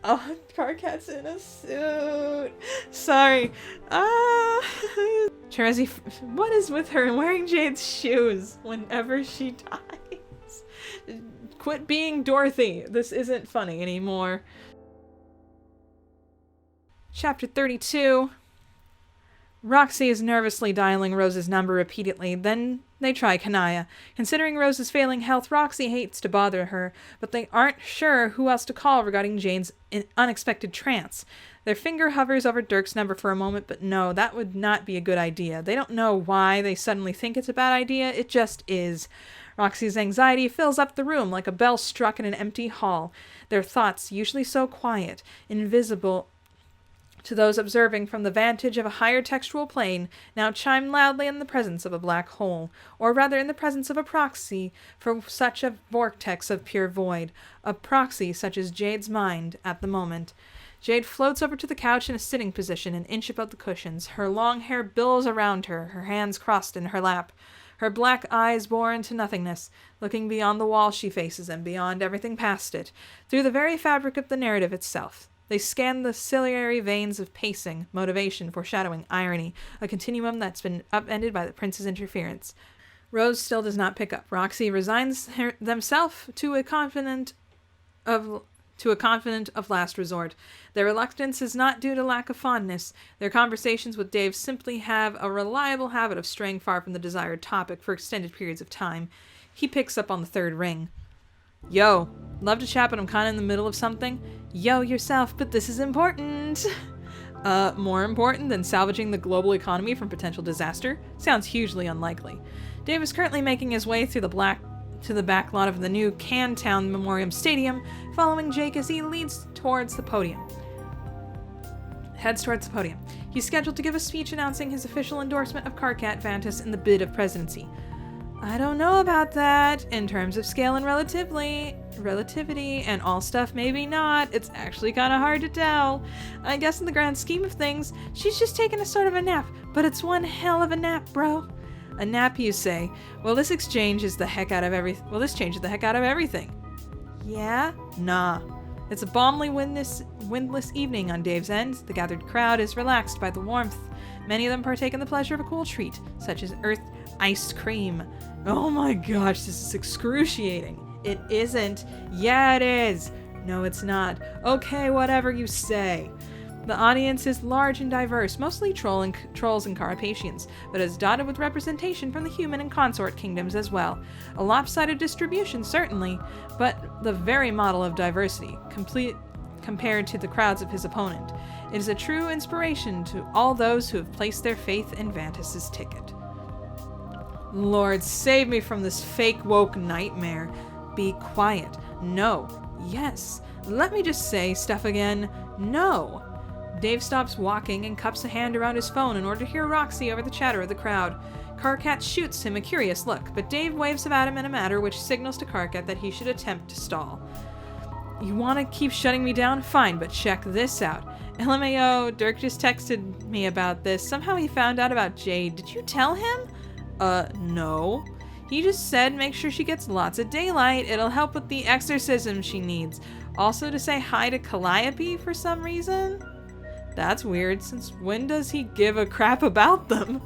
Oh, Carcat's in a suit. Sorry. Terezi, what is with her wearing Jade's shoes whenever she dies? Quit being Dorothy. This isn't funny anymore. Chapter 32. Roxy is nervously dialing Rose's number repeatedly, then they try Kanaya. Considering Rose's failing health, Roxy hates to bother her, but they aren't sure who else to call regarding Jane's unexpected trance. Their finger hovers over Dirk's number for a moment, but no, that would not be a good idea. They don't know why they suddenly think it's a bad idea, it just is. Roxy's anxiety fills up the room like a bell struck in an empty hall. Their thoughts, usually so quiet, invisible to those observing from the vantage of a higher textual plane, now chime loudly in the presence of a black hole, or rather in the presence of a proxy for such a vortex of pure void, a proxy such as Jade's mind at the moment. Jade floats over to the couch in a sitting position, an inch above the cushions. Her long hair billows around her, her hands crossed in her lap. Her black eyes bore into nothingness, looking beyond the wall she faces and beyond everything past it, through the very fabric of the narrative itself. They scan the ciliary veins of pacing, motivation, foreshadowing, irony, a continuum that's been upended by the prince's interference. Rose still does not pick up. Roxy resigns themselves to a confident of last resort. Their reluctance is not due to lack of fondness. Their conversations with Dave simply have a reliable habit of straying far from the desired topic for extended periods of time. He picks up on the third ring. Yo, love to chat, but I'm kind of in the middle of something. Yo, yourself, but this is important. More important than salvaging the global economy from potential disaster? Sounds hugely unlikely. Dave is currently making his way through the back lot of the new Cantown Memorial Stadium, following Jake as he heads towards the podium. He's scheduled to give a speech announcing his official endorsement of Karkat Vantas in the bid of presidency. I don't know about that. In terms of scale and relativity and all stuff, maybe not. It's actually kind of hard to tell. I guess in the grand scheme of things, she's just taking a sort of a nap, but it's one hell of a nap, bro. A nap, you say? Well, this changes the heck out of everything. Yeah? Nah. It's a balmily windless evening on Dave's end. The gathered crowd is relaxed by the warmth. Many of them partake in the pleasure of a cool treat, such as iced cream. Oh my gosh, this is excruciating. It isn't. Yeah, it is. No, it's not. Okay, whatever you say. The audience is large and diverse, mostly trolls and Carpathians, but is dotted with representation from the human and consort kingdoms as well. A lopsided distribution, certainly, but the very model of diversity, complete compared to the crowds of his opponent. It is a true inspiration to all those who have placed their faith in Vantas' ticket. Lord, save me from this fake woke nightmare. Be quiet. No. Yes. Let me just say stuff again. No. Dave stops walking and cups a hand around his phone in order to hear Roxy over the chatter of the crowd. Karkat shoots him a curious look, but Dave waves about him in a manner which signals to Karkat that he should attempt to stall. You want to keep shutting me down? Fine, but check this out. LMAO, Dirk just texted me about this. Somehow he found out about Jade. Did you tell him? No. He just said make sure she gets lots of daylight. It'll help with the exorcism she needs. Also to say hi to Calliope for some reason? That's weird, since when does he give a crap about them?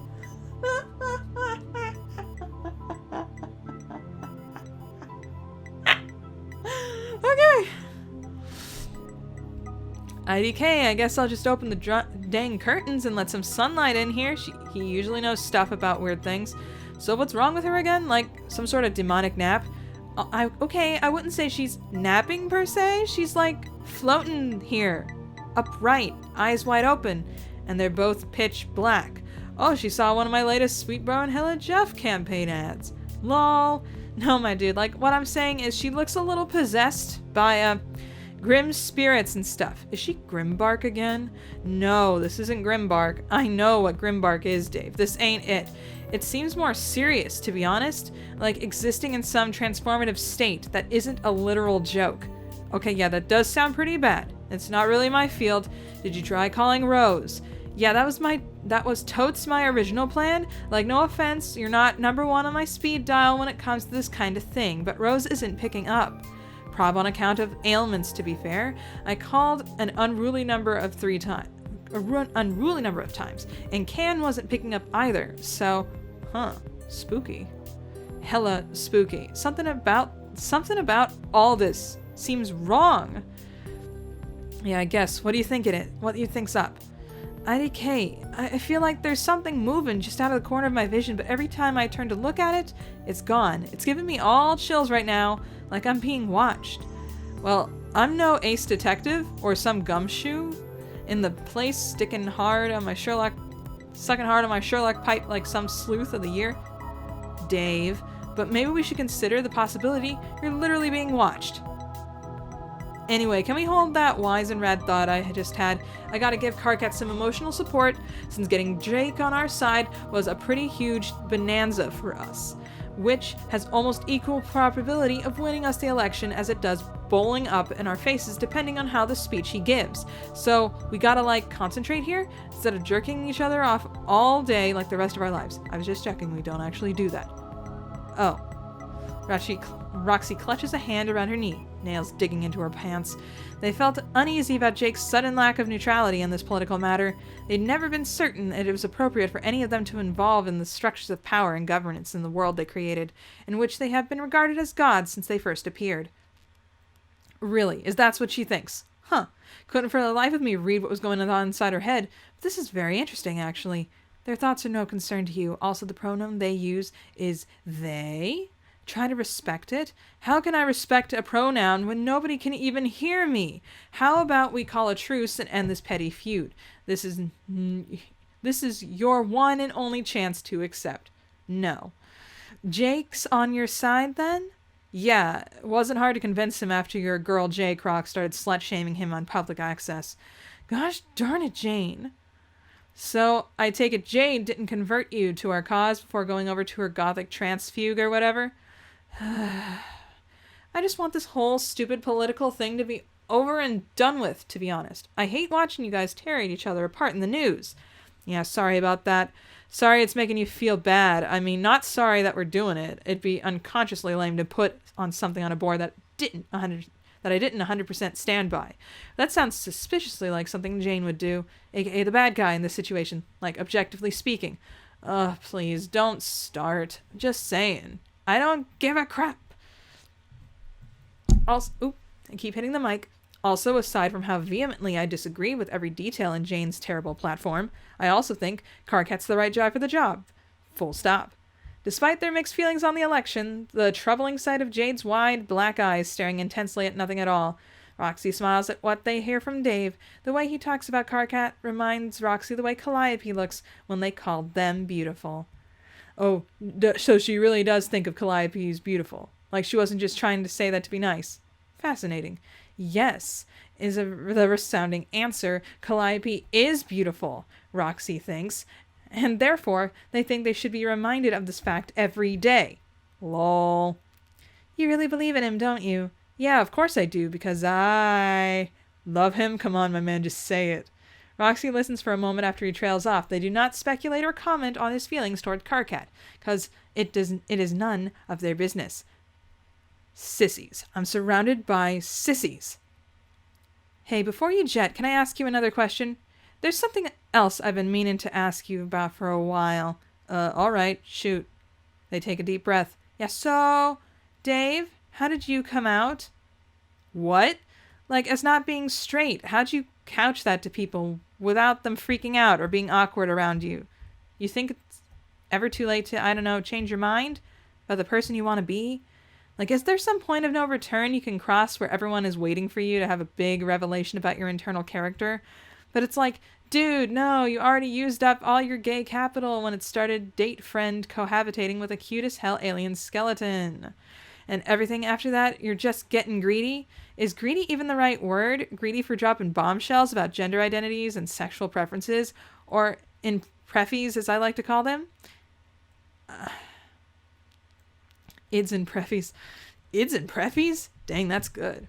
Okay. IDK, I guess I'll just open the dang curtains and let some sunlight in here. He usually knows stuff about weird things. So what's wrong with her again? Like some sort of demonic nap? I wouldn't say she's napping per se. She's like floating here. Upright, eyes wide open, and they're both pitch black. Oh, she saw one of my latest Sweet Bro and Hella Jeff campaign ads. Lol. No, my dude, like what I'm saying is she looks a little possessed by, grim spirits and stuff. Is she Grimbark again? No, this isn't Grimbark. I know what Grimbark is, Dave. This ain't it. It seems more serious, to be honest, like existing in some transformative state that isn't a literal joke. Okay, yeah, that does sound pretty bad. It's not really my field. Did you try calling Rose? Yeah, that was totes my original plan. Like, no offense, you're not number one on my speed dial when it comes to this kind of thing, but Rose isn't picking up. Prob on account of ailments, to be fair. I called an unruly number of times, and Can wasn't picking up either, so, spooky. Hella spooky. Something about all this seems wrong. Yeah, I guess. What do you think it is? What do you think's up? IDK, I feel like there's something moving just out of the corner of my vision, but every time I turn to look at it, it's gone. It's giving me all chills right now, like I'm being watched. Well, I'm no ace detective or some gumshoe in the place sucking hard on my Sherlock pipe like some sleuth of the year. Dave, but maybe we should consider the possibility you're literally being watched. Anyway, can we hold that wise and rad thought I just had? I gotta give Karkat some emotional support, since getting Jake on our side was a pretty huge bonanza for us, which has almost equal probability of winning us the election as it does bowling up in our faces depending on how the speech he gives. So we gotta concentrate here instead of jerking each other off all day like the rest of our lives. I was just checking, we don't actually do that. Oh. Roxy clutches a hand around her knee, nails digging into her pants. They felt uneasy about Jake's sudden lack of neutrality in this political matter. They'd never been certain that it was appropriate for any of them to involve in the structures of power and governance in the world they created, in which they have been regarded as gods since they first appeared. Really, is that what she thinks? Huh. Couldn't for the life of me read what was going on inside her head, but this is very interesting, actually. Their thoughts are no concern to you. Also, the pronoun they use is they. Try to respect it? How can I respect a pronoun when nobody can even hear me? How about we call a truce and end this petty feud? This is your one and only chance to accept. No. Jake's on your side then? Yeah, it wasn't hard to convince him after your girl Jay Croc started slut-shaming him on public access. Gosh darn it, Jane. So, I take it Jade didn't convert you to our cause before going over to her gothic trance fugue or whatever? I just want this whole stupid political thing to be over and done with, to be honest. I hate watching you guys tearing each other apart in the news. Yeah, sorry about that. Sorry it's making you feel bad. I mean, not sorry that we're doing it. It'd be unconsciously lame to put on something on a board that I didn't 100% stand by. That sounds suspiciously like something Jane would do, aka the bad guy in this situation, objectively speaking. Please, don't start. Just saying. I don't give a crap. Also, I keep hitting the mic. Also, aside from how vehemently I disagree with every detail in Jane's terrible platform, I also think Karkat's the right guy for the job. Full stop. Despite their mixed feelings on the election, the troubling sight of Jade's wide, black eyes staring intensely at nothing at all, Roxy smiles at what they hear from Dave. The way he talks about Karkat reminds Roxy the way Calliope looks when they called them beautiful. Oh, so she really does think of Calliope as beautiful. Like she wasn't just trying to say that to be nice. Fascinating. Yes, is the resounding answer. Calliope is beautiful, Roxy thinks, and therefore they think they should be reminded of this fact every day. Lol. You really believe in him, don't you? Yeah, of course I do, because I love him. Come on, my man, just say it. Roxy listens for a moment after he trails off. They do not speculate or comment on his feelings toward Karkat, because it is none of their business. Sissies. I'm surrounded by sissies. Hey, before you jet, can I ask you another question? There's something else I've been meaning to ask you about for a while. Alright, shoot. They take a deep breath. Yeah, so, Dave, how did you come out? What? As not being straight. How'd you couch that to people without them freaking out or being awkward around you? You think it's ever too late to, change your mind about the person you want to be? Is there some point of no return you can cross where everyone is waiting for you to have a big revelation about your internal character? But it's dude, no, you already used up all your gay capital when it started date friend cohabitating with a cute as hell alien skeleton. And everything after that, you're just getting greedy? Is greedy even the right word? Greedy for dropping bombshells about gender identities and sexual preferences? Or in preffies, as I like to call them? Ids and preffies. Ids and preffies? Dang, that's good.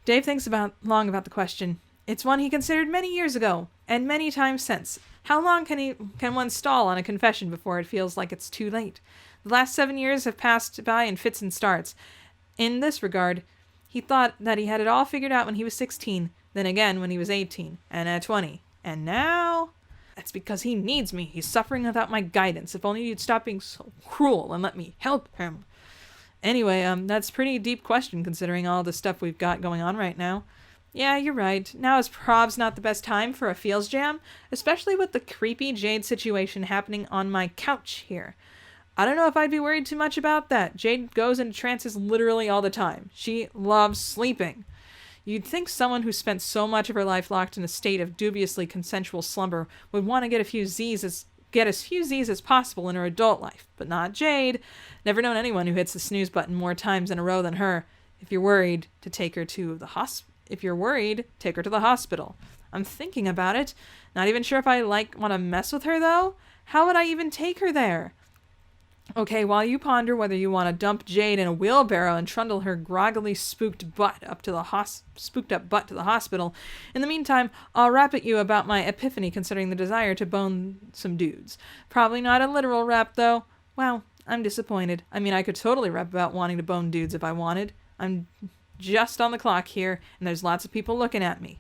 Dave thinks long about the question. It's one he considered many years ago, and many times since. How long can one stall on a confession before it feels like it's too late? The last 7 years have passed by in fits and starts. In this regard, He thought that he had it all figured out when he was 16, then again when he was 18, and at 20. And now... That's because he needs me. He's suffering without my guidance. If only you'd stop being so cruel and let me help him. Anyway, that's a pretty deep question considering all the stuff we've got going on right now. Yeah, you're right. Now is prob's not the best time for a feels jam, especially with the creepy Jade situation happening on my couch here. I don't know if I'd be worried too much about that. Jade goes into trances literally all the time. She loves sleeping. You'd think someone who spent so much of her life locked in a state of dubiously consensual slumber would want to get as few Z's as possible in her adult life, but not Jade. Never known anyone who hits the snooze button more times in a row than her. If you're worried, take her to the hospital. I'm thinking about it. Not even sure if I want to mess with her though. How would I even take her there? Okay, while you ponder whether you want to dump Jade in a wheelbarrow and trundle her groggily spooked butt to the hospital, in the meantime, I'll rap at you about my epiphany considering the desire to bone some dudes. Probably not a literal rap, though. Wow, I'm disappointed. I mean, I could totally rap about wanting to bone dudes if I wanted. I'm just on the clock here, and there's lots of people looking at me.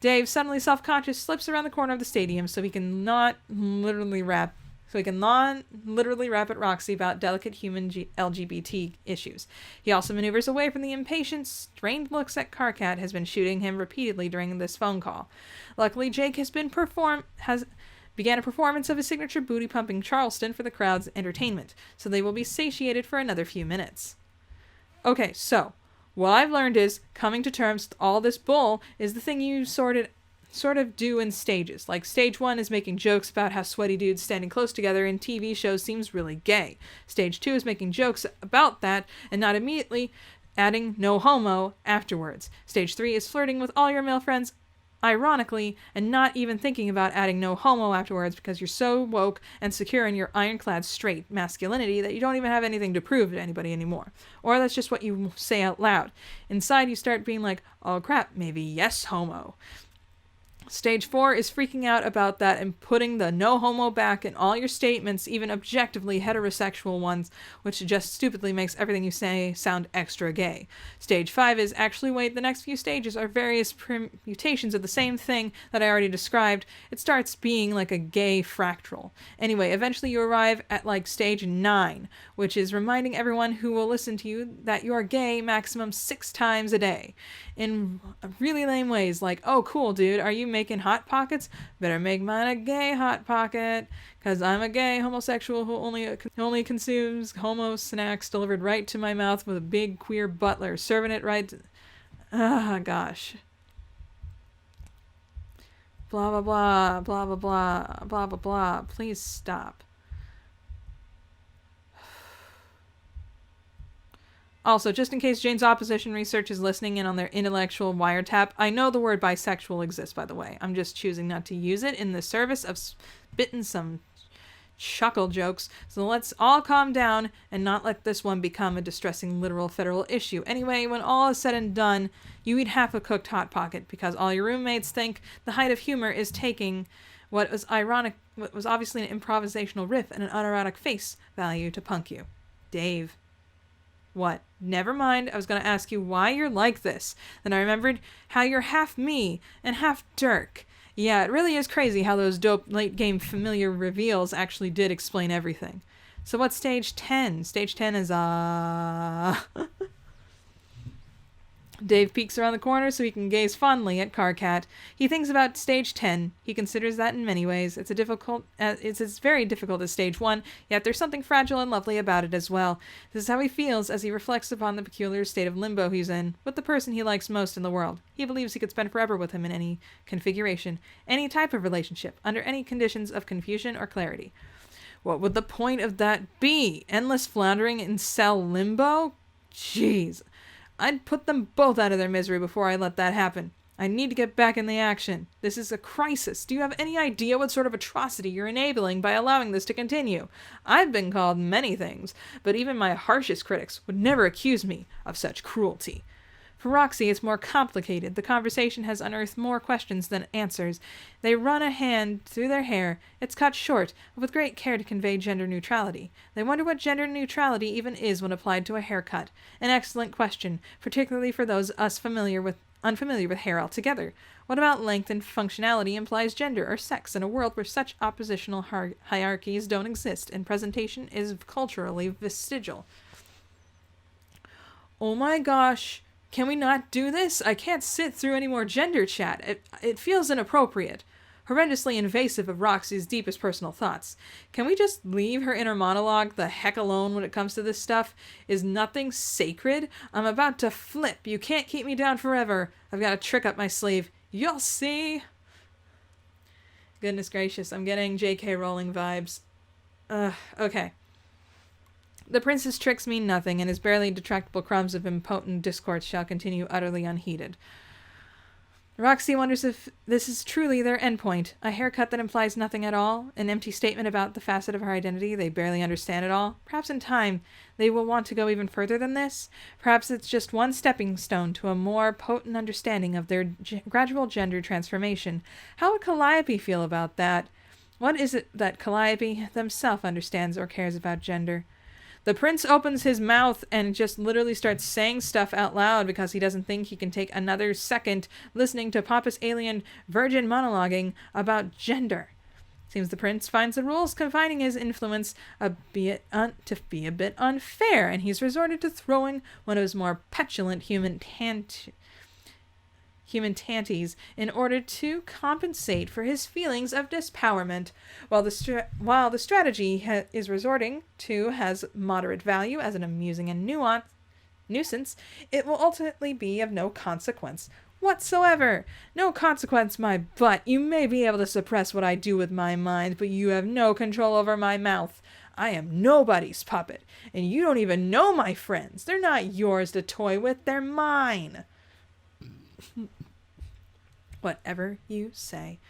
Dave, suddenly self-conscious, slips around the corner of the stadium so he can not literally rap at Roxy about delicate human LGBT issues. He also maneuvers away from the impatient, strained looks that Karkat has been shooting him repeatedly during this phone call. Luckily, Jake began a performance of his signature booty-pumping Charleston for the crowd's entertainment, so they will be satiated for another few minutes. Okay, so, what I've learned is, coming to terms with all this bull is the thing you sort of do in stages. Like stage 1 is making jokes about how sweaty dudes standing close together in TV shows seems really gay. Stage 2 is making jokes about that and not immediately adding no homo afterwards. Stage 3 is flirting with all your male friends ironically and not even thinking about adding no homo afterwards because you're so woke and secure in your ironclad straight masculinity that you don't even have anything to prove to anybody anymore. Or that's just what you say out loud. Inside you start being like, oh crap, maybe yes homo. Stage 4 is freaking out about that and putting the no homo back in all your statements, even objectively heterosexual ones, which just stupidly makes everything you say sound extra gay. Stage 5 is actually wait, the next few stages are various permutations of the same thing that I already described. It starts being like a gay fractal. Anyway, eventually you arrive at like stage 9, which is reminding everyone who will listen to you that you are gay maximum 6 times a day. In really lame ways, like, oh cool dude, are you making Hot Pockets? Better make mine a gay Hot Pocket, because I'm a gay homosexual who only consumes homo snacks delivered right to my mouth with a big queer butler, serving it right to... Ah, gosh. Blah, blah, blah, blah, blah, blah, blah, blah, blah. Please stop. Also, just in case Jane's opposition research is listening in on their intellectual wiretap, I know the word bisexual exists, by the way. I'm just choosing not to use it in the service of spitting some chuckle jokes. So let's all calm down and not let this one become a distressing literal federal issue. Anyway, when all is said and done, you eat half a cooked Hot Pocket because all your roommates think the height of humor is taking what was obviously an improvisational riff and an unerotic face value to punk you. Dave. What? Never mind. I was going to ask you why you're like this. Then I remembered how you're half me and half Dirk. Yeah, it really is crazy how those dope late-game familiar reveals actually did explain everything. So what's stage 10? Stage 10 is, Dave peeks around the corner so he can gaze fondly at Karkat. He thinks about stage 10. He considers that in many ways. It's as very difficult as stage 1, yet there's something fragile and lovely about it as well. This is how he feels as he reflects upon the peculiar state of limbo he's in, with the person he likes most in the world. He believes he could spend forever with him in any configuration, any type of relationship, under any conditions of confusion or clarity. What would the point of that be? Endless floundering in cell limbo? Jeez. I'd put them both out of their misery before I let that happen. I need to get back in the action. This is a crisis. Do you have any idea what sort of atrocity you're enabling by allowing this to continue? I've been called many things, but even my harshest critics would never accuse me of such cruelty. For Roxy, it's more complicated. The conversation has unearthed more questions than answers. They run a hand through their hair. It's cut short, with great care to convey gender neutrality. They wonder what gender neutrality even is when applied to a haircut. An excellent question, particularly for those unfamiliar with hair altogether. What about length and functionality implies gender or sex in a world where such oppositional hierarchies don't exist and presentation is culturally vestigial? Oh my gosh. Can we not do this? I can't sit through any more gender chat. It feels inappropriate. Horrendously invasive of Roxy's deepest personal thoughts. Can we just leave her inner monologue the heck alone when it comes to this stuff? Is nothing sacred? I'm about to flip. You can't keep me down forever. I've got a trick up my sleeve. You'll see. Goodness gracious, I'm getting J.K. Rowling vibes. Okay. The prince's tricks mean nothing, and his barely detractable crumbs of impotent discourse shall continue utterly unheeded. Roxy wonders if this is truly their endpoint, a haircut that implies nothing at all, an empty statement about the facet of her identity they barely understand at all. Perhaps in time they will want to go even further than this. Perhaps it's just one stepping stone to a more potent understanding of their gradual gender transformation. How would Calliope feel about that? What is it that Calliope themselves understands or cares about gender? The prince opens his mouth and just literally starts saying stuff out loud because he doesn't think he can take another second listening to pompous alien virgin monologuing about gender. Seems the prince finds the rules confining his influence to be a bit unfair, and he's resorted to throwing one of his more petulant human tanties in order to compensate for his feelings of dispowerment. While the strategy is resorting to has moderate value as an amusing and nuisance, it will ultimately be of no consequence whatsoever. No consequence, my butt. You may be able to suppress what I do with my mind, but you have no control over my mouth. I am nobody's puppet, and you don't even know my friends. They're not yours to toy with, they're mine. Whatever you say.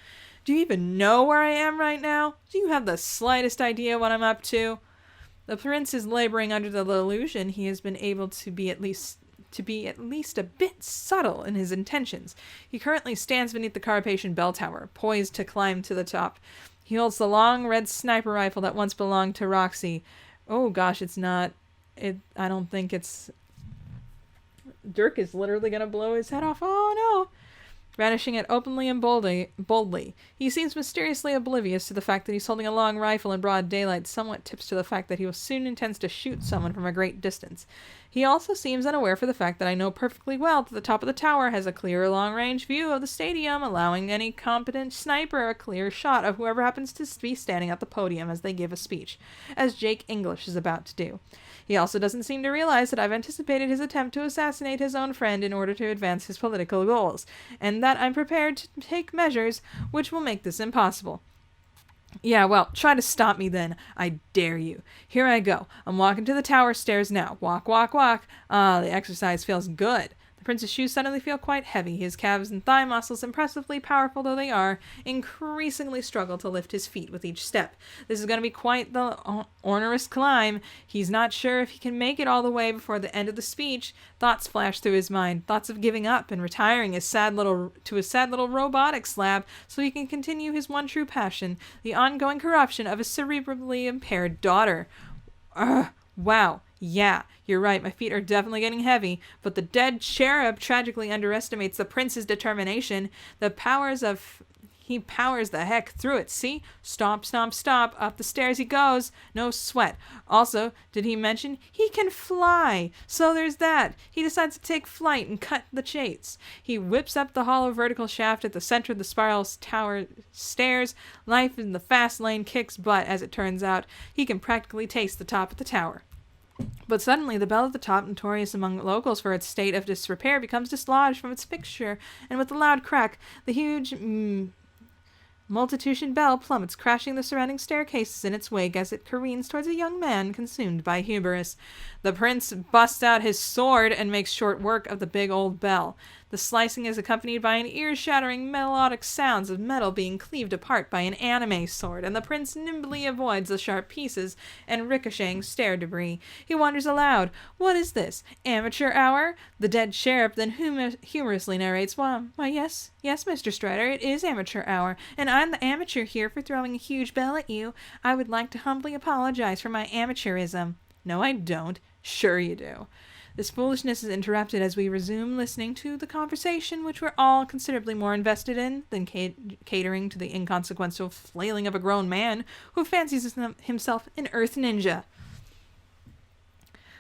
Do you even know where I am right now? Do you have the slightest idea what I'm up to? The prince is laboring under the illusion he has been able to be at least a bit subtle in his intentions. He currently stands beneath the Carpathian bell tower, poised to climb to the top. He holds the long red sniper rifle that once belonged to Roxy. Oh gosh, I don't think it's... Dirk is literally going to blow his head off. Oh no! Brandishing it openly and boldly. He seems mysteriously oblivious to the fact that he's holding a long rifle in broad daylight, somewhat tips to the fact that he soon intends to shoot someone from a great distance. He also seems unaware for the fact that I know perfectly well that the top of the tower has a clear long-range view of the stadium, allowing any competent sniper a clear shot of whoever happens to be standing at the podium as they give a speech, as Jake English is about to do. He also doesn't seem to realize that I've anticipated his attempt to assassinate his own friend in order to advance his political goals, and that I'm prepared to take measures which will make this impossible. Yeah, well, try to stop me then. I dare you. Here I go. I'm walking to the tower stairs now. Walk, walk, walk. Ah, the exercise feels good. The prince's shoes suddenly feel quite heavy. His calves and thigh muscles, impressively powerful though they are, increasingly struggle to lift his feet with each step. This is going to be quite the onerous climb. He's not sure if he can make it all the way before the end of the speech. Thoughts flash through his mind. Thoughts of giving up and retiring to his sad little robotics lab so he can continue his one true passion, the ongoing corruption of his cerebrally impaired daughter. Wow. Yeah, you're right, my feet are definitely getting heavy, but the dead cherub tragically underestimates the prince's determination. He powers the heck through it, see? Stomp, stomp, stomp, up the stairs he goes. No sweat. Also, did he mention he can fly? So there's that. He decides to take flight and cut the chase. He whips up the hollow vertical shaft at the center of the spiral tower stairs. Life in the fast lane kicks butt, as it turns out. He can practically taste the top of the tower. But suddenly the bell at the top, notorious among locals for its state of disrepair, becomes dislodged from its fixture, and with a loud crack, the huge multitudinous bell plummets, crashing the surrounding staircases in its wake as it careens towards a young man consumed by hubris. The prince busts out his sword and makes short work of the big old bell. The slicing is accompanied by an ear-shattering melodic sounds of metal being cleaved apart by an anime sword, and the prince nimbly avoids the sharp pieces and ricocheting stair debris. He wonders aloud, "What is this? Amateur hour?" The dead sheriff then humorously narrates, why, yes, Mr. Strider, it is amateur hour, and I'm the amateur here for throwing a huge bell at you. I would like to humbly apologize for my amateurism." "No, I don't." "Sure you do." This foolishness is interrupted as we resume listening to the conversation, which we're all considerably more invested in than catering to the inconsequential flailing of a grown man who fancies himself an earth ninja.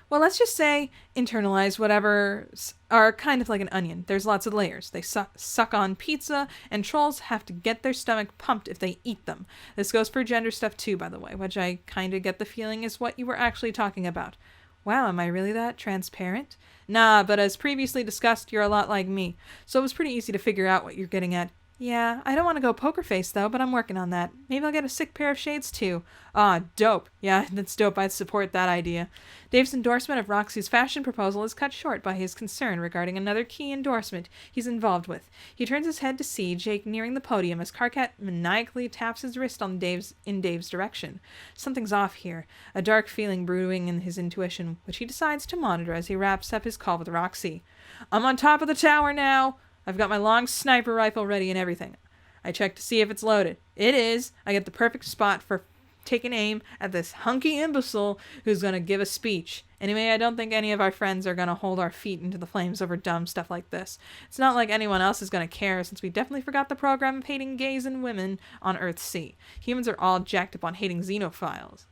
Well, let's just say internalized whatevers are kind of like an onion. There's lots of layers. They suck on pizza, and trolls have to get their stomach pumped if they eat them. This goes for gender stuff too, by the way, which I kind of get the feeling is what you were actually talking about. Wow, am I really that transparent? Nah, but as previously discussed, you're a lot like me, so it was pretty easy to figure out what you're getting at. Yeah, I don't want to go poker face though, but I'm working on that. Maybe I'll get a sick pair of shades too. Ah, dope. Yeah, that's dope. I'd support that idea. Dave's endorsement of Roxy's fashion proposal is cut short by his concern regarding another key endorsement he's involved with. He turns his head to see Jake nearing the podium as Karkat maniacally taps his wrist in Dave's direction. Something's off here, a dark feeling brewing in his intuition, which he decides to monitor as he wraps up his call with Roxy. "I'm on top of the tower now. I've got my long sniper rifle ready and everything. I check to see if it's loaded. It is. I get the perfect spot for taking aim at this hunky imbecile who's going to give a speech. Anyway, I don't think any of our friends are going to hold our feet into the flames over dumb stuff like this. It's not like anyone else is going to care, since we definitely forgot the program of hating gays and women on Earth-C. Humans are all jacked up on hating xenophiles.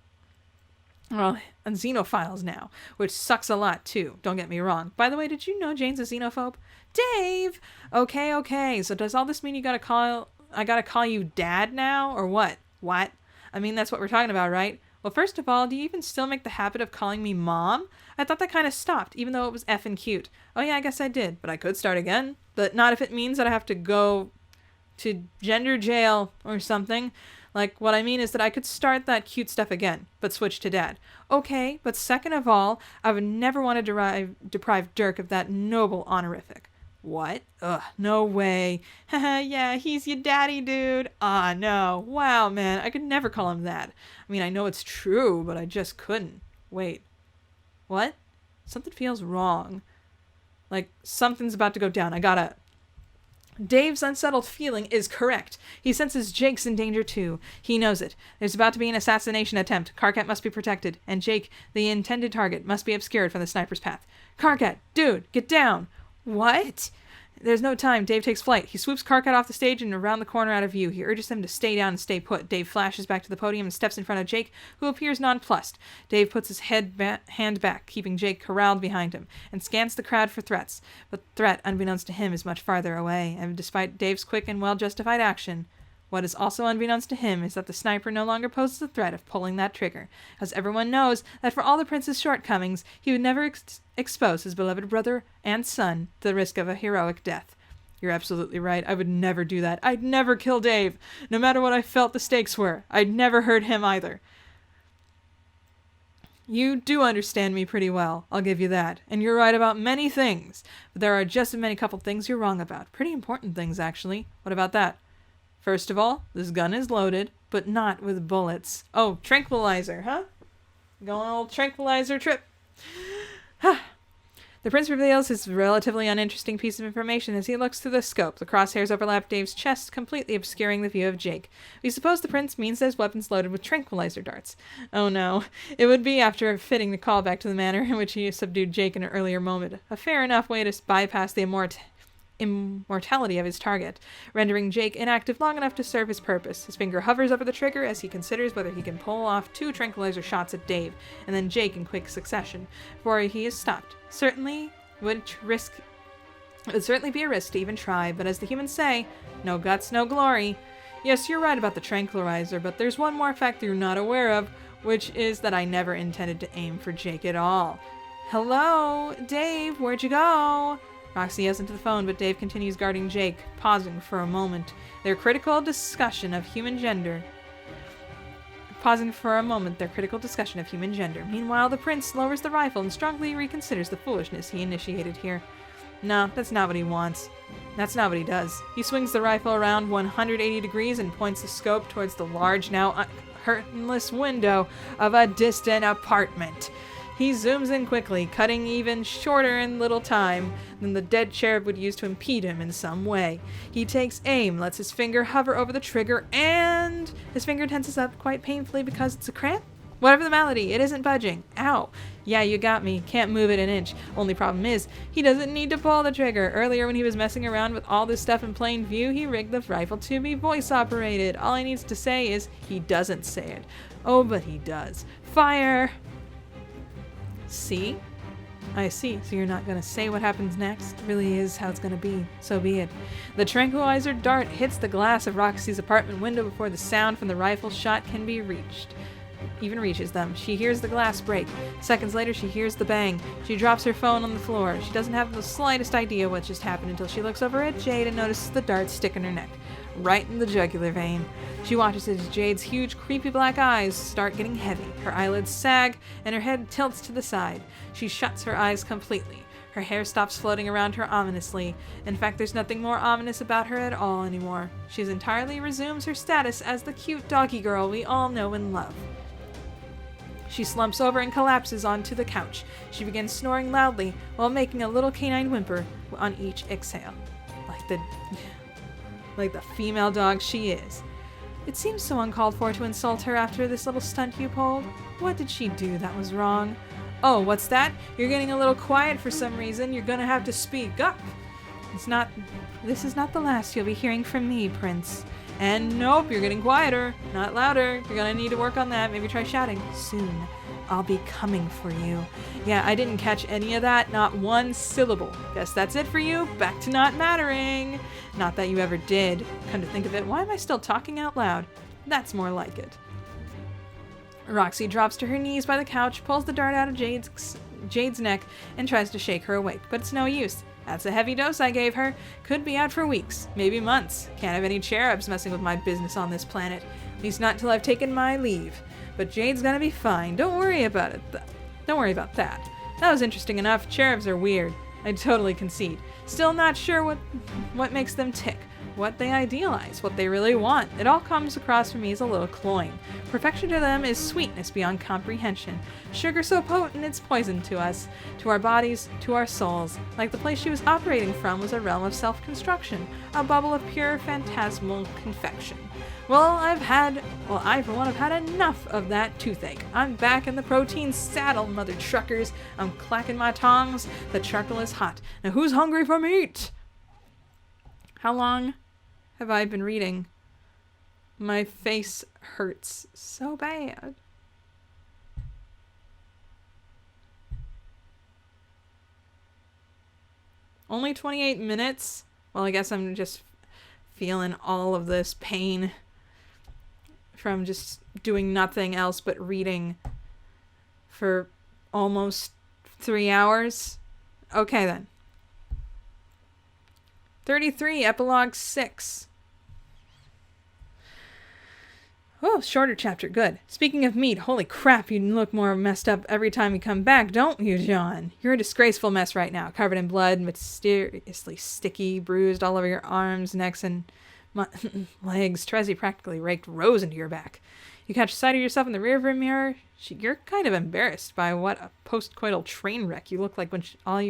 Well, and xenophiles now, which sucks a lot too, don't get me wrong. By the way, did you know Jane's a xenophobe? Dave! Okay, so does all this mean I gotta call you Dad now, or what? What? I mean, that's what we're talking about, right? Well, first of all, do you even still make the habit of calling me Mom? I thought that kind of stopped, even though it was effing cute. Oh yeah, I guess I did, but I could start again. But not if it means that I have to go to gender jail or something. Like, what I mean is that I could start that cute stuff again, but switch to Dad. Okay, but second of all, I would never want to deprive Dirk of that noble honorific. What? Ugh, no way. Haha, yeah, he's your daddy, dude. Ah, no. Wow, man, I could never call him that. I mean, I know it's true, but I just couldn't. Wait. What? Something feels wrong. Like, something's about to go down. Dave's unsettled feeling is correct. He senses Jake's in danger too. He knows it. There's about to be an assassination attempt. Karkat must be protected, and Jake, the intended target, must be obscured from the sniper's path. Karkat, dude, get down. What? There's no time. Dave takes flight. He swoops Karkat off the stage and around the corner out of view. He urges them to stay down and stay put. Dave flashes back to the podium and steps in front of Jake, who appears nonplussed. Dave puts his hand back, keeping Jake corralled behind him, and scans the crowd for threats. But the threat, unbeknownst to him, is much farther away, and despite Dave's quick and well-justified action, what is also unbeknownst to him is that the sniper no longer poses the threat of pulling that trigger, as everyone knows that for all the prince's shortcomings, he would never expose his beloved brother and son to the risk of a heroic death. You're absolutely right. I would never do that. I'd never kill Dave, no matter what I felt the stakes were. I'd never hurt him either. You do understand me pretty well, I'll give you that, and you're right about many things, but there are just as many couple things you're wrong about. Pretty important things, actually. What about that? First of all, this gun is loaded, but not with bullets. Oh, tranquilizer, huh? Going old tranquilizer trip. The prince reveals his relatively uninteresting piece of information as he looks through the scope. The crosshairs overlap Dave's chest, completely obscuring the view of Jake. We suppose the prince means that his weapon's loaded with tranquilizer darts. Oh no. It would be after fitting the callback to the manner in which he subdued Jake in an earlier moment. A fair enough way to bypass the immortality of his target, rendering Jake inactive long enough to serve his purpose. His finger hovers over the trigger as he considers whether he can pull off 2 tranquilizer shots at Dave, and then Jake in quick succession, before he is stopped. It would certainly be a risk to even try, but as the humans say, no guts, no glory. Yes, you're right about the tranquilizer, but there's one more factor you're not aware of, which is that I never intended to aim for Jake at all. Hello? Dave, where'd you go? Roxy yells into the phone, but Dave continues guarding Jake, pausing for a moment. Their critical discussion of human gender. Meanwhile, the prince lowers the rifle and strongly reconsiders the foolishness he initiated here. No, that's not what he wants. That's not what he does. He swings the rifle around 180 degrees and points the scope towards the large, now curtainless window of a distant apartment. He zooms in quickly, cutting even shorter in little time than the dead cherub would use to impede him in some way. He takes aim, lets his finger hover over the trigger, and his finger tenses up quite painfully because it's a cramp. Whatever the malady, it isn't budging. Ow. Yeah, you got me. Can't move it an inch. Only problem is, he doesn't need to pull the trigger. Earlier when he was messing around with all this stuff in plain view, he rigged the rifle to be voice operated. All he needs to say is, he doesn't say it. Oh, but he does. Fire! See? I see. So you're not going to say what happens next? It really is how it's going to be. So be it. The tranquilizer dart hits the glass of Roxy's apartment window before the sound from the rifle shot can be reaches them. She hears the glass break. Seconds later, she hears the bang. She drops her phone on the floor. She doesn't have the slightest idea what just happened until she looks over at Jade and notices the dart stick in her neck, right in the jugular vein. She watches as Jade's huge, creepy black eyes start getting heavy. Her eyelids sag, and her head tilts to the side. She shuts her eyes completely. Her hair stops floating around her ominously. In fact, there's nothing more ominous about her at all anymore. She entirely resumes her status as the cute doggy girl we all know and love. She slumps over and collapses onto the couch. She begins snoring loudly while making a little canine whimper on each exhale. Like the female dog she is. It seems so uncalled for to insult her after this little stunt you pulled. What did she do that was wrong? Oh, what's that? You're getting a little quiet for some reason. You're gonna have to speak up. This is not the last you'll be hearing from me, Prince. And nope, you're getting quieter, not louder. You're gonna need to work on that. Maybe try shouting. Soon, I'll be coming for you. Yeah, I didn't catch any of that. Not one syllable. Guess that's it for you. Back to not mattering. Not that you ever did. Come to think of it, why am I still talking out loud? That's more like it. Roxy drops to her knees by the couch, pulls the dart out of Jade's neck, and tries to shake her awake, but it's no use. That's a heavy dose I gave her. Could be out for weeks, maybe months. Can't have any cherubs messing with my business on this planet. At least not till I've taken my leave. But Jade's gonna be fine. Don't worry about it. Don't worry about that. That was interesting enough. Cherubs are weird. I totally concede. Still not sure what makes them tick. What they idealize, what they really want. It all comes across for me as a little cloying. Perfection to them is sweetness beyond comprehension. Sugar so potent it's poison to us, to our bodies, to our souls. Like the place she was operating from was a realm of self-construction, a bubble of pure phantasmal confection. I for one have had enough of that toothache. I'm back in the protein saddle, mother truckers. I'm clacking my tongs. The charcoal is hot. Now who's hungry for meat? How long have I been reading? My face hurts so bad. Only 28 minutes? Well, I guess I'm just feeling all of this pain from just doing nothing else but reading for almost 3 hours. Okay then. 33, Epilogue 6. Oh, shorter chapter, good. Speaking of meat, holy crap, you look more messed up every time you come back, don't you, John? You're a disgraceful mess right now, covered in blood, mysteriously sticky, bruised all over your arms, necks, and legs. Terezi practically raked rows into your back. You catch sight of yourself in the rearview mirror. You're kind of embarrassed by what a post-coital train wreck you look like when all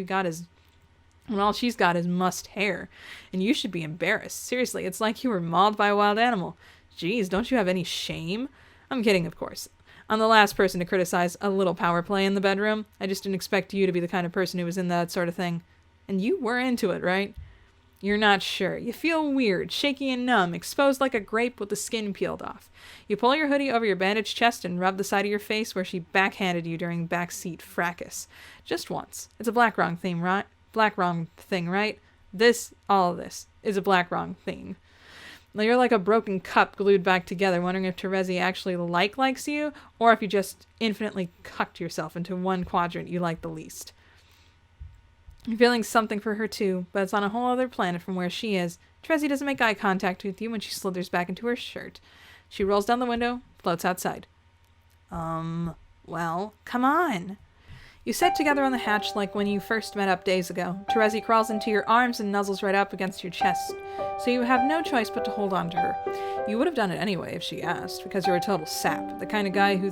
she's got is mussed hair. And you should be embarrassed. Seriously, it's like you were mauled by a wild animal. Geez, don't you have any shame? I'm kidding, of course. I'm the last person to criticize a little power play in the bedroom. I just didn't expect you to be the kind of person who was in that sort of thing. And you were into it, right? You're not sure. You feel weird, shaky and numb, exposed like a grape with the skin peeled off. You pull your hoodie over your bandaged chest and rub the side of your face where she backhanded you during backseat fracas. Just once. It's a black wrong theme, right? Black wrong thing, right? All of this is a black wrong theme. You're like a broken cup glued back together, wondering if Terezi actually likes you, or if you just infinitely cucked yourself into one quadrant you like the least. You're feeling something for her too, but it's on a whole other planet from where she is. Terezi doesn't make eye contact with you when she slithers back into her shirt. She rolls down the window, floats outside. Well, come on. You sit together on the hatch like when you first met up days ago. Terezi crawls into your arms and nuzzles right up against your chest, so you have no choice but to hold on to her. You would have done it anyway if she asked, because you're a total sap, the kind of guy who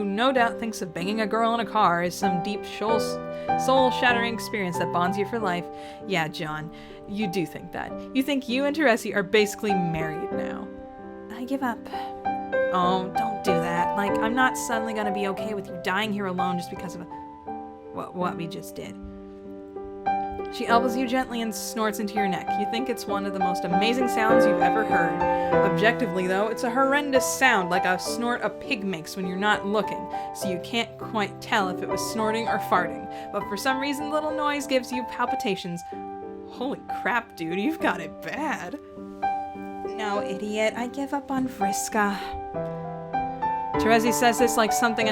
no doubt thinks of banging a girl in a car is some deep, soul-shattering experience that bonds you for life. Yeah, John, you do think that. You think you and Terezi are basically married now. I give up. Oh, don't do that. Like, I'm not suddenly gonna be okay with you dying here alone just because of what we just did. She elbows you gently and snorts into your neck. You think it's one of the most amazing sounds you've ever heard. Objectively, though, it's a horrendous sound, like a snort a pig makes when you're not looking, so you can't quite tell if it was snorting or farting. But for some reason, the little noise gives you palpitations. Holy crap, dude, you've got it bad. No, idiot, I give up on Vriska. Terezi says this like someone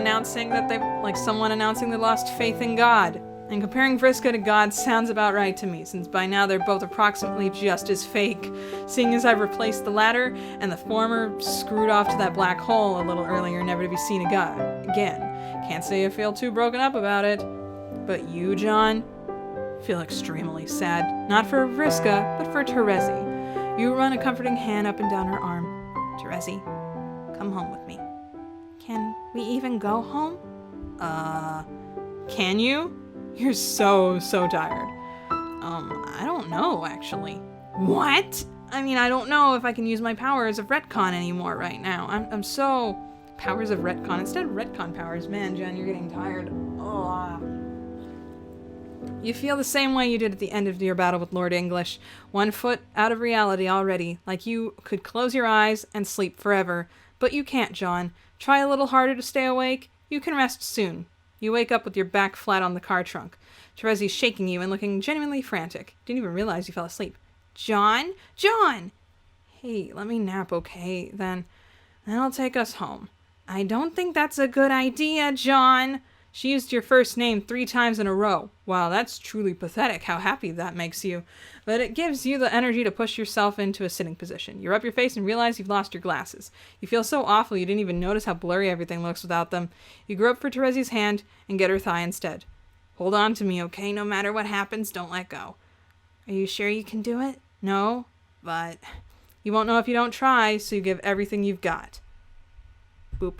announcing they lost faith in God. And comparing Vriska to God sounds about right to me, since by now they're both approximately just as fake, seeing as I've replaced the latter and the former screwed off to that black hole a little earlier, never to be seen again. Can't say I feel too broken up about it. But you, John, feel extremely sad. Not for Vriska, but for Terezi. You run a comforting hand up and down her arm. Terezi, come home with me. Can we even go home? Can you? You're so tired. I don't know, actually. What? I mean, I don't know if I can use my powers of retcon anymore right now. I'm so... Powers of retcon. Instead of retcon powers. Man, Jen, you're getting tired. You feel the same way you did at the end of your battle with Lord English. 1 foot out of reality already. Like you could close your eyes and sleep forever. But you can't, John. Try a little harder to stay awake. You can rest soon. You wake up with your back flat on the car trunk. Terezi's shaking you and looking genuinely frantic. Didn't even realize you fell asleep. John? John! Hey, let me nap, okay? Then I'll take us home. I don't think that's a good idea, John. She used your first name 3 times in a row. Wow, that's truly pathetic how happy that makes you. But it gives you the energy to push yourself into a sitting position. You rub your face and realize you've lost your glasses. You feel so awful you didn't even notice how blurry everything looks without them. You grope for Terezi's hand and get her thigh instead. Hold on to me, okay? No matter what happens, don't let go. Are you sure you can do it? No, but you won't know if you don't try, so you give everything you've got. Boop.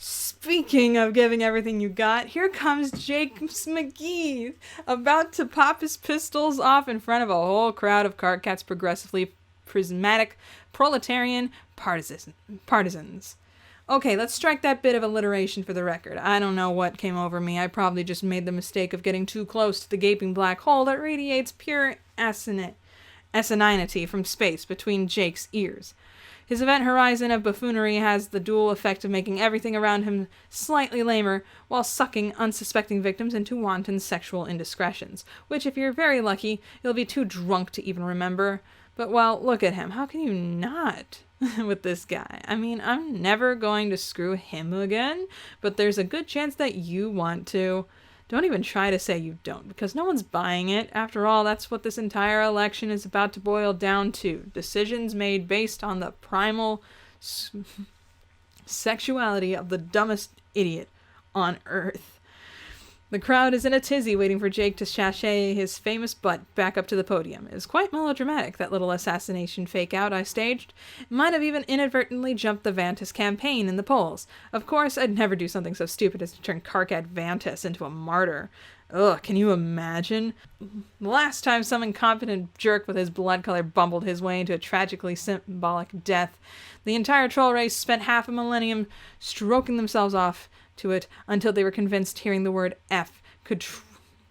Speaking of giving everything you got, here comes James McGee, about to pop his pistols off in front of a whole crowd of Karkat's progressively prismatic proletarian partisans. Okay, let's strike that bit of alliteration for the record. I don't know what came over me. I probably just made the mistake of getting too close to the gaping black hole that radiates pure asininity from space between Jake's ears. His event horizon of buffoonery has the dual effect of making everything around him slightly lamer, while sucking unsuspecting victims into wanton sexual indiscretions, which, if you're very lucky, you'll be too drunk to even remember. But, well, look at him. How can you not with this guy? I mean, I'm never going to screw him again, but there's a good chance that you want to. Don't even try to say you don't, because no one's buying it. After all, that's what this entire election is about to boil down to. Decisions made based on the primal sexuality of the dumbest idiot on Earth. The crowd is in a tizzy waiting for Jake to sashay his famous butt back up to the podium. It was quite melodramatic, that little assassination fake-out I staged. It might have even inadvertently jumped the Vantis campaign in the polls. Of course, I'd never do something so stupid as to turn Karkat Vantis into a martyr. Ugh, can you imagine? The last time some incompetent jerk with his blood color bumbled his way into a tragically symbolic death, the entire troll race spent half a millennium stroking themselves off to it until they were convinced hearing the word F could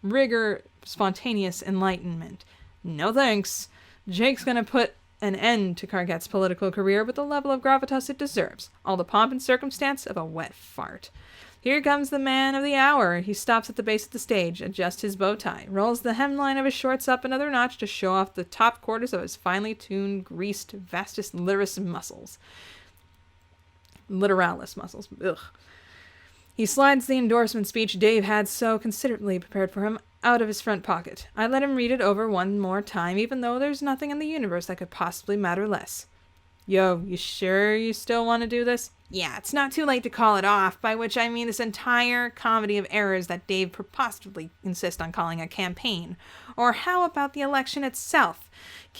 trigger spontaneous enlightenment. No thanks. Jake's gonna put an end to Karkat's political career with the level of gravitas it deserves. All the pomp and circumstance of a wet fart. Here comes the man of the hour. He stops at the base of the stage, adjusts his bow tie, rolls the hemline of his shorts up another notch to show off the top quarters of his finely tuned, greased, vastus literalis muscles. Literalis muscles. Ugh. He slides the endorsement speech Dave had so considerately prepared for him out of his front pocket. I let him read it over one more time, even though there's nothing in the universe that could possibly matter less. Yo, you sure you still want to do this? Yeah, it's not too late to call it off, by which I mean this entire comedy of errors that Dave preposterously insists on calling a campaign. Or how about the election itself?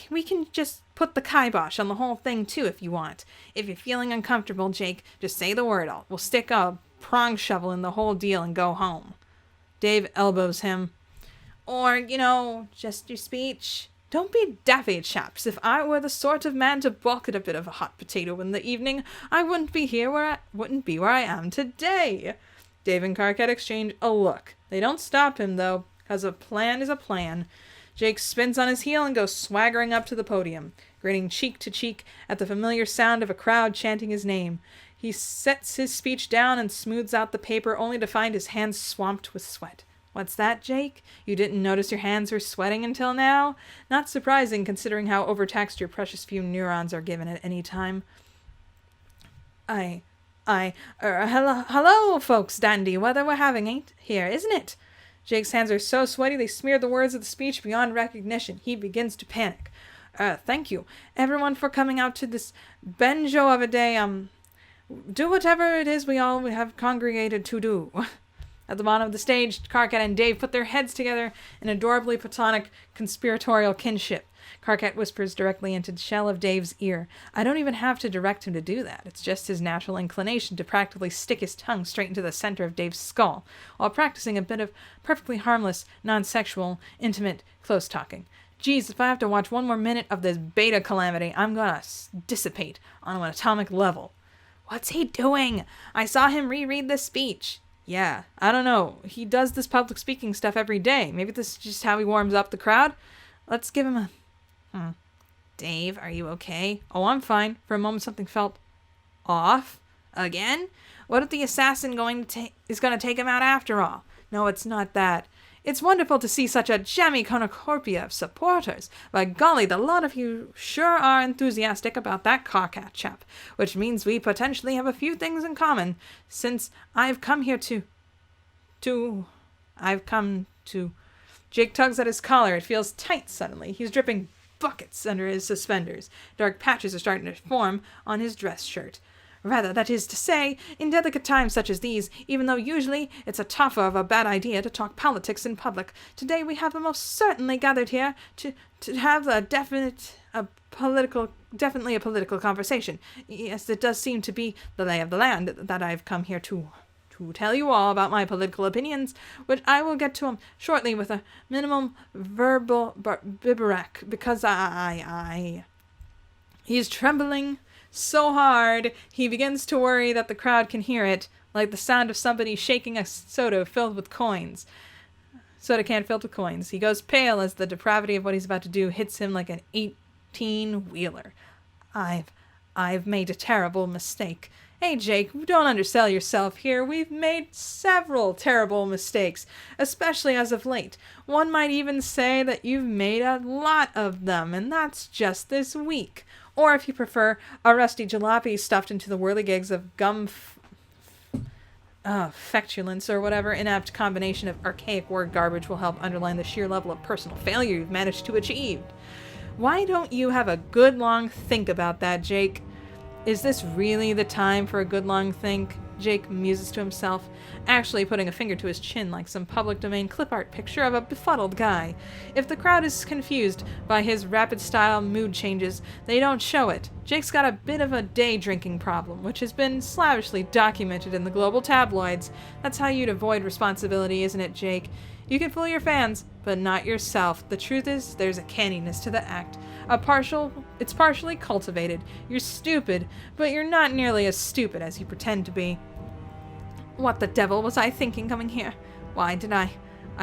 We can just put the kibosh on the whole thing too if you want. If you're feeling uncomfortable, Jake, just say the word. We'll stick a prong shovel in the whole deal and go home. Dave elbows him. Or, just your speech. Don't be daffy, chaps. If I were the sort of man to balk at a bit of a hot potato in the evening, I wouldn't be where I am today. Dave and Carquette exchange a look. They don't stop him, though, because a plan is a plan. Jake spins on his heel and goes swaggering up to the podium, grinning cheek to cheek at the familiar sound of a crowd chanting his name. He sets his speech down and smooths out the paper, only to find his hands swamped with sweat. What's that, Jake? You didn't notice your hands were sweating until now? Not surprising, considering how overtaxed your precious few neurons are given at any time. Hello, folks, dandy weather we're having ain't here, isn't it? Jake's hands are so sweaty they smear the words of the speech beyond recognition. He begins to panic. Thank you, everyone, for coming out to this banjo of a day. Do whatever it is we all have congregated to do. At the bottom of the stage, Carquette and Dave put their heads together in adorably platonic conspiratorial kinship. Carquette whispers directly into the shell of Dave's ear. I don't even have to direct him to do that. It's just his natural inclination to practically stick his tongue straight into the center of Dave's skull, while practicing a bit of perfectly harmless, non-sexual, intimate, close talking. Geez, if I have to watch one more minute of this beta calamity, I'm gonna dissipate on an atomic level. What's he doing? I saw him reread the speech. Yeah, I don't know. He does this public speaking stuff every day. Maybe this is just how he warms up the crowd. Let's give him a... Dave, are you okay? Oh, I'm fine. For a moment, something felt off. Again? What if the assassin is going to take him out after all? No, it's not that. It's wonderful to see such a jammy cornucopia of supporters. By golly, the lot of you sure are enthusiastic about that Carquette chap, which means we potentially have a few things in common, since I've come here to... Jake tugs at his collar. It feels tight suddenly. He's dripping buckets under his suspenders. Dark patches are starting to form on his dress shirt. Rather, that is to say, in delicate times such as these, even though usually it's a tougher of a bad idea to talk politics in public, today we have most certainly gathered here to have definitely a political conversation. Yes, it does seem to be the lay of the land that I've come here to tell you all about my political opinions, which I will get to shortly with a minimum verbal bivouac, because He's trembling so hard, he begins to worry that the crowd can hear it, like the sound of somebody shaking a soda can filled with coins. He goes pale as the depravity of what he's about to do hits him like an 18-wheeler. I've made a terrible mistake. Hey, Jake, don't undersell yourself here. We've made several terrible mistakes, especially as of late. One might even say that you've made a lot of them, and that's just this week. Or, if you prefer, a rusty jalopy stuffed into the whirligigs of gum fectulence or whatever inept combination of archaic word garbage will help underline the sheer level of personal failure you've managed to achieve. Why don't you have a good long think about that, Jake? Is this really the time for a good long think? Jake muses to himself, actually putting a finger to his chin like some public domain clip art picture of a befuddled guy. If the crowd is confused by his rapid-style mood changes, they don't show it. Jake's got a bit of a day-drinking problem, which has been slavishly documented in the global tabloids. That's how you'd avoid responsibility, isn't it, Jake? You can fool your fans, but not yourself. The truth is, there's a canniness to the act. It's partially cultivated. You're stupid, but you're not nearly as stupid as you pretend to be. What the devil was I thinking coming here? Why did I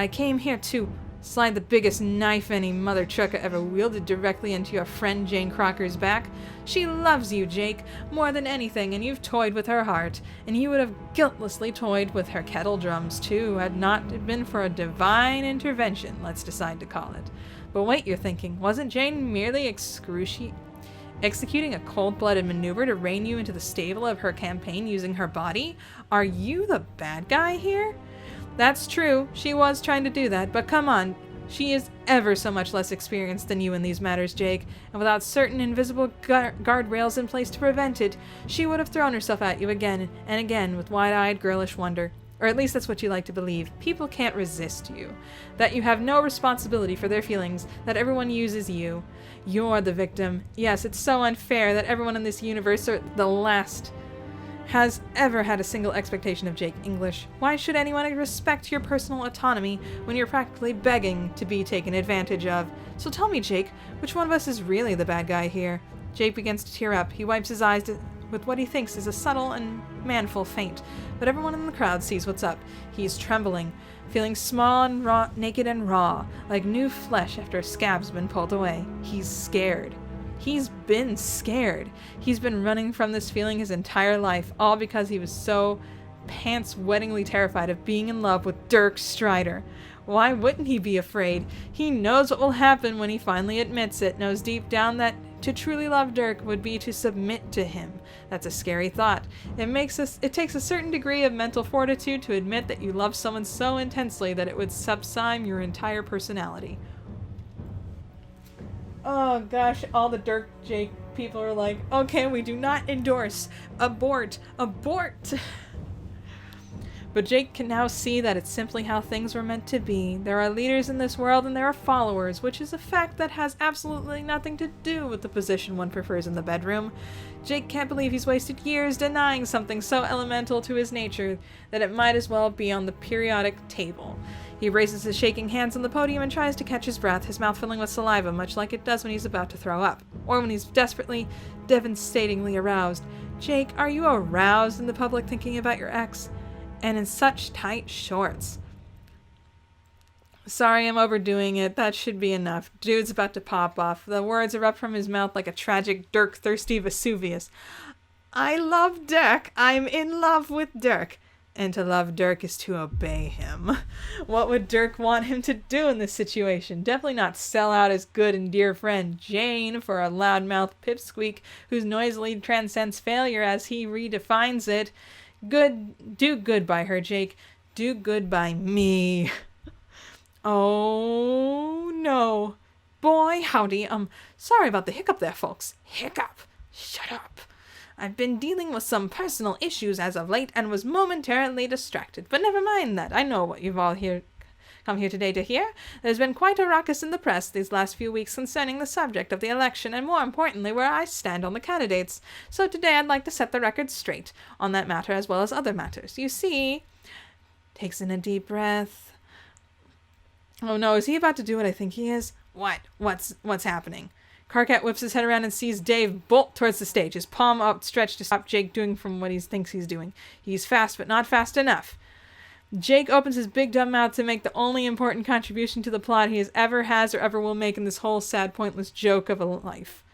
came here to slide the biggest knife any mother trucker ever wielded directly into your friend Jane Crocker's back. She loves you, Jake, more than anything, and you've toyed with her heart, and you would have guiltlessly toyed with her kettle drums, too, had not it been for a divine intervention, let's decide to call it. But wait, you're thinking, wasn't Jane merely executing a cold-blooded maneuver to rein you into the stable of her campaign using her body? Are you the bad guy here? That's true, she was trying to do that, but come on, She is ever so much less experienced than you in these matters, Jake, and without certain invisible guardrails in place to prevent it, she would have thrown herself at you again and again with wide-eyed girlish wonder. Or at least that's what you like to believe. People can't resist you. That you have no responsibility for their feelings, that everyone uses you. You're the victim. Yes, it's so unfair that everyone in this universe, or the last, has ever had a single expectation of Jake English. Why should anyone respect your personal autonomy when you're practically begging to be taken advantage of? So tell me, Jake, which one of us is really the bad guy here? Jake begins to tear up. He wipes his eyes with what he thinks is a subtle and manful feint, but everyone in the crowd sees what's up. He's trembling, feeling small and raw, naked and raw, like new flesh after a scab's been pulled away. He's scared. He's been scared. He's been running from this feeling his entire life, all because he was so pants-wettingly terrified of being in love with Dirk Strider. Why wouldn't he be afraid? He knows what will happen when he finally admits it, knows deep down that to truly love Dirk would be to submit to him. That's a scary thought. It takes a certain degree of mental fortitude to admit that you love someone so intensely that it would subsume your entire personality. Oh gosh, all the Dirk Jake people are like, okay, we do not endorse. Abort. Abort. But Jake can now see that it's simply how things were meant to be. There are leaders in this world and there are followers, which is a fact that has absolutely nothing to do with the position one prefers in the bedroom. Jake can't believe he's wasted years denying something so elemental to his nature that it might as well be on the periodic table. He raises his shaking hands on the podium and tries to catch his breath, his mouth filling with saliva, much like it does when he's about to throw up, or when he's desperately, devastatingly aroused. Jake, are you aroused in the public thinking about your ex? And in such tight shorts. Sorry, I'm overdoing it. That should be enough. Dude's about to pop off. The words erupt from his mouth like a tragic Dirk-thirsty Vesuvius. I love Dirk. I'm in love with Dirk. And to love Dirk is to obey him. What would Dirk want him to do in this situation? Definitely not sell out his good and dear friend Jane for a loudmouth pipsqueak whose noisily transcends failure as he redefines it. Do good by her, Jake. Do good by me. Oh, no. Boy, howdy. Sorry about the hiccup there, folks. Hiccup. Shut up. I've been dealing with some personal issues as of late and was momentarily distracted. But never mind that. I know what you've all come here today to hear. There's been quite a ruckus in the press these last few weeks concerning the subject of the election and, more importantly, where I stand on the candidates. So today I'd like to set the record straight on that matter as well as other matters. You see, takes in a deep breath. Oh no, is he about to do what I think he is? What's happening? Karkat whips his head around and sees Dave bolt towards the stage, his palm outstretched to stop Jake doing from what he thinks he's doing. He's fast, but not fast enough. Jake opens his big dumb mouth to make the only important contribution to the plot he has or ever will make in this whole sad, pointless joke of a life.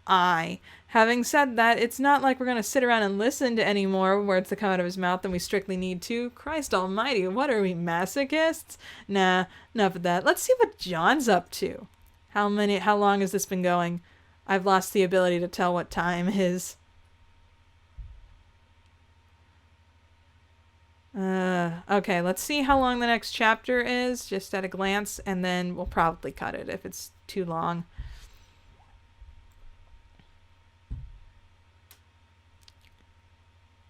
Having said that, it's not like we're going to sit around and listen to any more words that come out of his mouth than we strictly need to. Christ almighty, what are we, masochists? Nah, enough of that. Let's see what John's up to. How long has this been going? I've lost the ability to tell what time is. Okay, let's see how long the next chapter is, just at a glance, and then we'll probably cut it if it's too long.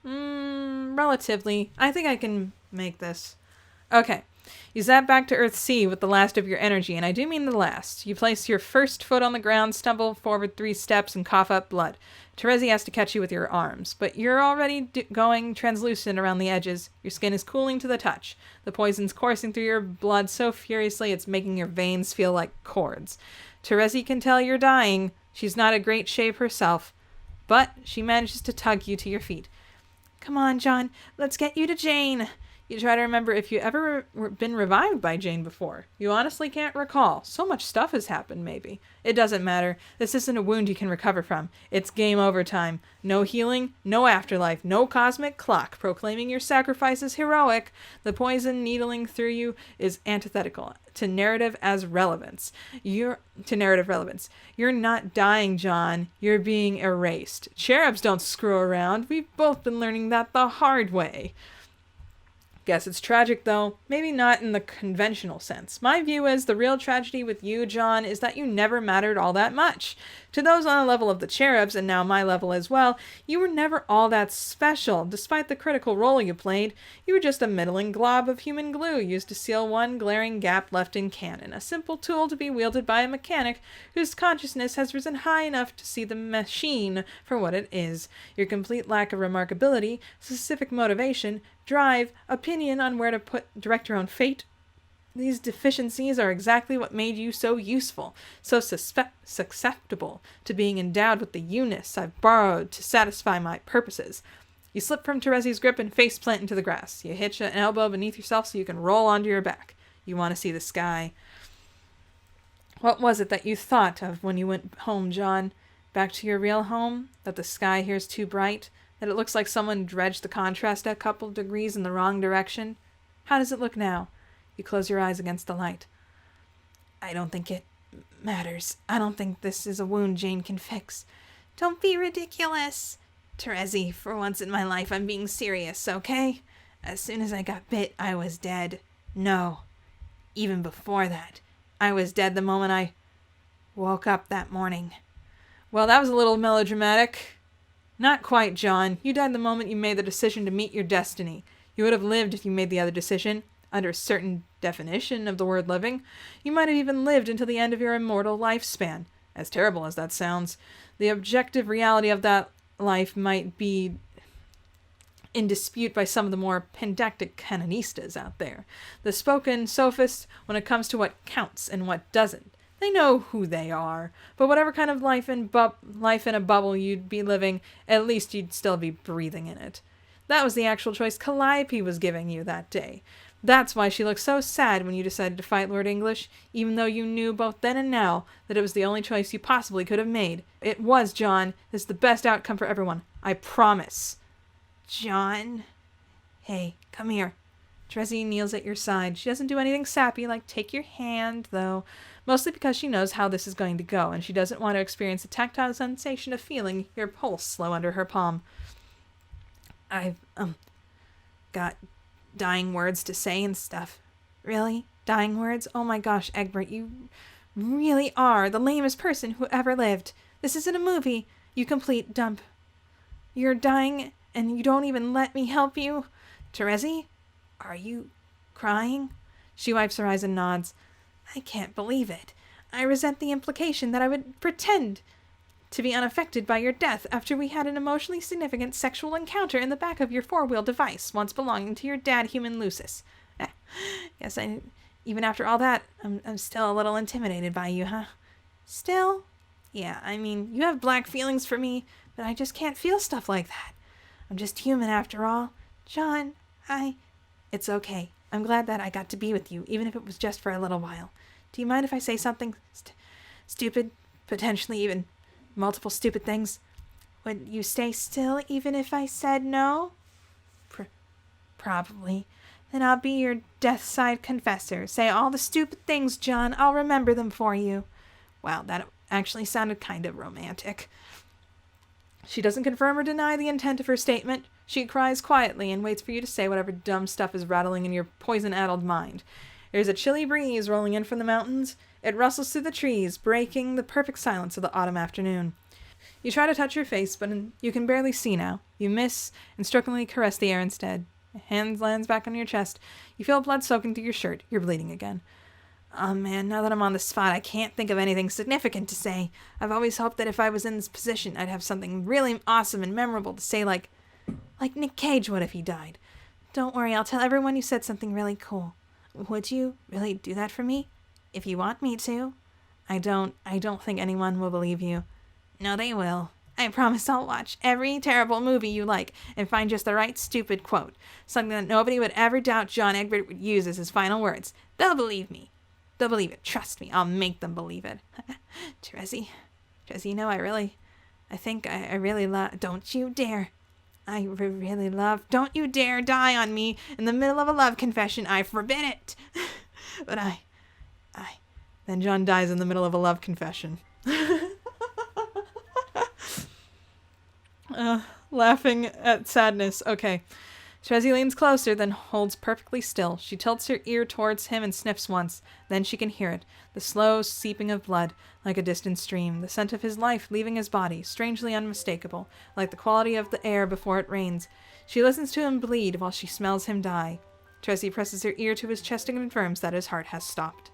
Relatively. I think I can make this. Okay. You zap back to Earth C with the last of your energy, and I do mean the last. You place your first foot on the ground, stumble forward 3 steps, and cough up blood. Terezi has to catch you with your arms, but you're already going translucent around the edges. Your skin is cooling to the touch. The poison's coursing through your blood so furiously it's making your veins feel like cords. Terezi can tell you're dying. She's not a great shape herself, but she manages to tug you to your feet. Come on, John. Let's get you to Jane. You try to remember if you ever been revived by Jane before. You honestly can't recall. So much stuff has happened, maybe. It doesn't matter. This isn't a wound you can recover from. It's game over time. No healing, no afterlife, no cosmic clock proclaiming your sacrifice is heroic. The poison needling through you is antithetical to narrative relevance. You're not dying, John. You're being erased. Cherubs don't screw around. We've both been learning that the hard way. Guess it's tragic, though. Maybe not in the conventional sense. My view is the real tragedy with you, John, is that you never mattered all that much. To those on the level of the cherubs, and now my level as well, you were never all that special, despite the critical role you played. You were just a middling glob of human glue used to seal one glaring gap left in canon, a simple tool to be wielded by a mechanic whose consciousness has risen high enough to see the machine for what it is. Your complete lack of remarkability, specific motivation, drive, opinion on where to direct your own fate. These deficiencies are exactly what made you so useful, so susceptible to being endowed with the you-ness I've borrowed to satisfy my purposes. You slip from Terezi's grip and face-plant into the grass. You hitch an elbow beneath yourself so you can roll onto your back. You want to see the sky. What was it that you thought of when you went home, John? Back to your real home? That the sky here's too bright? That it looks like someone dredged the contrast a couple degrees in the wrong direction? How does it look now? You close your eyes against the light. I don't think it matters. I don't think this is a wound Jane can fix. Don't be ridiculous. Terezi, for once in my life, I'm being serious, okay? As soon as I got bit, I was dead. No. Even before that. I was dead the moment I woke up that morning. Well, that was a little melodramatic. Not quite, John. You died the moment you made the decision to meet your destiny. You would have lived if you made the other decision, under a certain definition of the word living. You might have even lived until the end of your immortal lifespan. As terrible as that sounds, the objective reality of that life might be in dispute by some of the more pedantic canonistas out there. The spoken sophists when it comes to what counts and what doesn't. They know who they are, but whatever kind of life in a bubble you'd be living, at least you'd still be breathing in it. That was the actual choice Calliope was giving you that day. That's why she looked so sad when you decided to fight Lord English, even though you knew both then and now that it was the only choice you possibly could have made. It was, John. It's the best outcome for everyone. I promise. John? Hey, come here. Terezi kneels at your side. She doesn't do anything sappy like take your hand, though, mostly because she knows how this is going to go, and she doesn't want to experience the tactile sensation of feeling your pulse slow under her palm. I've, got dying words to say and stuff. Really? Dying words? Oh my gosh, Egbert, you really are the lamest person who ever lived. This isn't a movie, you complete dump. You're dying, and you don't even let me help you? Terezi? Are you crying? She wipes her eyes and nods. I can't believe it. I resent the implication that I would pretend to be unaffected by your death after we had an emotionally significant sexual encounter in the back of your four-wheel device, once belonging to your dad, human Lucis. Yes, even after all that, I'm still a little intimidated by you, huh? Still? Yeah, I mean, you have black feelings for me, but I just can't feel stuff like that. I'm just human after all. John, It's okay. I'm glad that I got to be with you, even if it was just for a little while. Do you mind if I say something stupid, potentially even multiple stupid things? Would you stay still even if I said no? Probably. Then I'll be your death-side confessor. Say all the stupid things, John. I'll remember them for you. Wow, that actually sounded kind of romantic. She doesn't confirm or deny the intent of her statement. She cries quietly and waits for you to say whatever dumb stuff is rattling in your poison-addled mind. There's a chilly breeze rolling in from the mountains. It rustles through the trees, breaking the perfect silence of the autumn afternoon. You try to touch your face, but you can barely see now. You miss and strokingly caress the air instead. A hand lands back on your chest. You feel blood soaking through your shirt. You're bleeding again. Oh man, now that I'm on the spot, I can't think of anything significant to say. I've always hoped that if I was in this position, I'd have something really awesome and memorable to say, like Nick Cage would if he died. Don't worry, I'll tell everyone you said something really cool. Would you really do that for me? If you want me to. I don't think anyone will believe you. No, they will. I promise I'll watch every terrible movie you like and find just the right stupid quote. Something that nobody would ever doubt John Egbert would use as his final words. They'll believe me. They'll believe it. Trust me. I'll make them believe it. Terezi, you know, I think I really love... Don't you dare. I really love... Don't you dare die on me in the middle of a love confession. I forbid it. But Then John dies in the middle of a love confession. Laughing at sadness. Okay. Terezi leans closer, then holds perfectly still. She tilts her ear towards him and sniffs once. Then she can hear it, the slow seeping of blood, like a distant stream, the scent of his life leaving his body, strangely unmistakable, like the quality of the air before it rains. She listens to him bleed while she smells him die. Terezi presses her ear to his chest and confirms that his heart has stopped.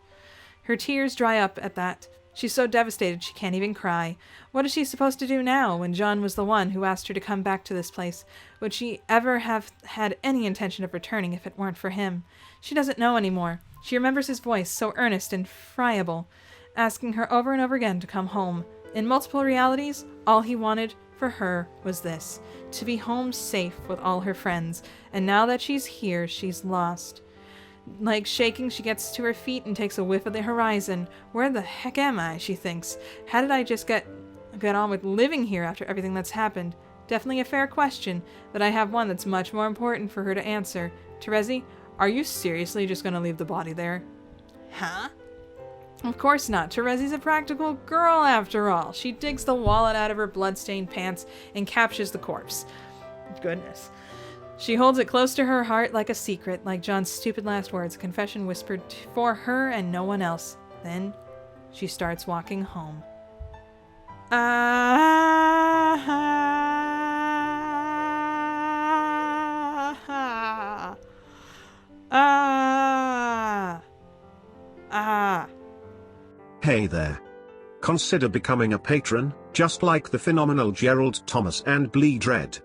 Her tears dry up at that. She's so devastated she can't even cry. What is she supposed to do now, when John was the one who asked her to come back to this place? Would she ever have had any intention of returning if it weren't for him? She doesn't know anymore. She remembers his voice, so earnest and friable, asking her over and over again to come home. In multiple realities, all he wanted for her was this, to be home safe with all her friends, and now that she's here, she's lost. Like shaking, she gets to her feet and takes a whiff of the horizon. Where the heck am I, she thinks. How did I just get on with living here after everything that's happened? Definitely a fair question, but I have one that's much more important for her to answer. Terezi, are you seriously just going to leave the body there? Huh? Of course not. Terezi's a practical girl after all. She digs the wallet out of her blood-stained pants and captures the corpse. Goodness. She holds it close to her heart like a secret, like John's stupid last words, a confession whispered for her and no one else. Then she starts walking home. Hey there. Consider becoming a patron, just like the phenomenal Gerald Thomas and Bleed Red.